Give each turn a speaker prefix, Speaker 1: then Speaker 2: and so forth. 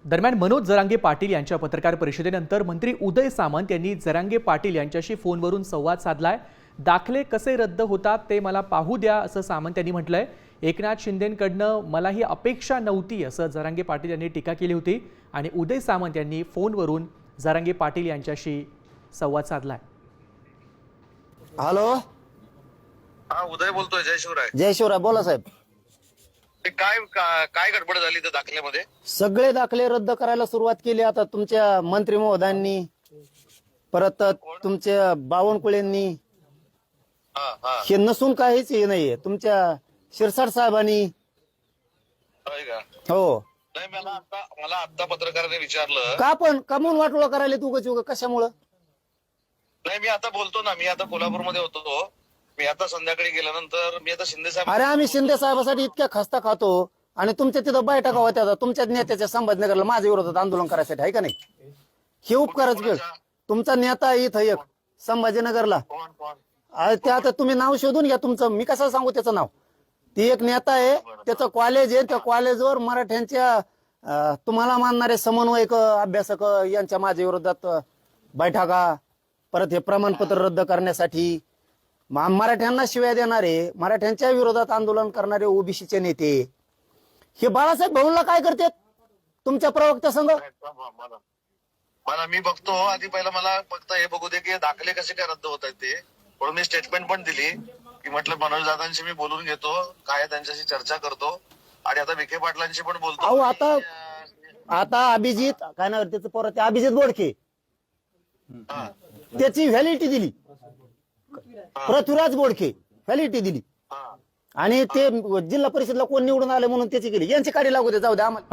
Speaker 1: दरम्यान मनोज जरांगे पाटील यांच्या पत्रकार परिषदेनंतर मंत्री उदय सामंत यांनी जरांगे पाटील यांच्याशी फोनवरून संवाद साधलाय। दाखले कसे रद्द होतात ते मला पाहू द्या असं सामंत यांनी म्हटलंय। एकनाथ शिंदेंकडनं मला ही अपेक्षा नव्हती असं जरांगे पाटील यांनी टीका केली होती आणि उदय सामंत यांनी फोनवरून जरांगे पाटील यांच्याशी संवाद साधलाय।
Speaker 2: हॅलो,
Speaker 3: हा उदय बोलतोय। जय शिवराय।
Speaker 2: जय शिवराय, बोला साहेब।
Speaker 3: ते काय गडबड झाली त्या दाखल्यामध्ये?
Speaker 2: सगळे दाखले रद्द करायला सुरुवात केली आता तुमच्या मंत्री महोदयांनी, परत तुमच्या बावनकुळेंनी। हे नसून काहीच हे नाहीये तुमच्या शिरसाट साहेबांनी। हो,
Speaker 3: नाही मला आता पत्रकाराने विचारलं
Speaker 2: का पण कमून वाटोळं करायला तू कशामुळं?
Speaker 3: नाही मी आता बोलतो ना, मी आता कोल्हापूरमध्ये होतो। मी आता संध्याकाळी गेल्यानंतर मी आता शिंदे साहेब।
Speaker 2: अरे आम्ही शिंदे साहेबासाठी इतक्या खस्ता खातो आणि तुमच्या तिथं बैठका होत्या तुमच्या नेत्याच्या संभाजीनगरला माझ्या विरोधात आंदोलन करायसाठी, आहे का नाही? हे उपकारच केलं तुमचा नेता इथं एक संभाजीनगरला। ते आता तुम्ही नाव शोधून घ्या तुमचं, मी कसं सांगू त्याचं नाव। ती एक नेता आहे, त्याचं कॉलेज आहे, त्या कॉलेजवर मराठ्यांच्या तुम्हाला मानणारे समन्वयक अभ्यासक यांच्या माझ्या विरोधात बैठका, परत हे प्रमाणपत्र रद्द करण्यासाठी मराठ्यांना शिव्या देणारे, मराठ्यांच्या विरोधात आंदोलन करणारे ओबीसीचे नेते हे बाळासाहेब भाऊंला काय करतात तुमच्या प्रवक्त्या संघ?
Speaker 3: मला मी बघतो आधी, पहिला मला फक्त हे बघू दे की दाखले कसे काय रद्द होत आहेत ते। म्हणून मी स्टेटमेंट पण दिली की म्हटलं मनोज दादांशी मी बोलून घेतो, काय त्यांच्याशी चर्चा करतो आणि आता विखे पाटलांशी पण बोलतो।
Speaker 2: अहो आता अभिजित काय नाव त्याचं परत अभिजित बोडके त्याची व्हॅलिडिटी दिली, पृथ्वीराज बोडके व्हॅलिडिटी दिली आणि ते जिल्हा परिषदला कोण निवडून आले म्हणून त्याची केली। यांची काढी लागू दे, जाऊ दे आम्हाला।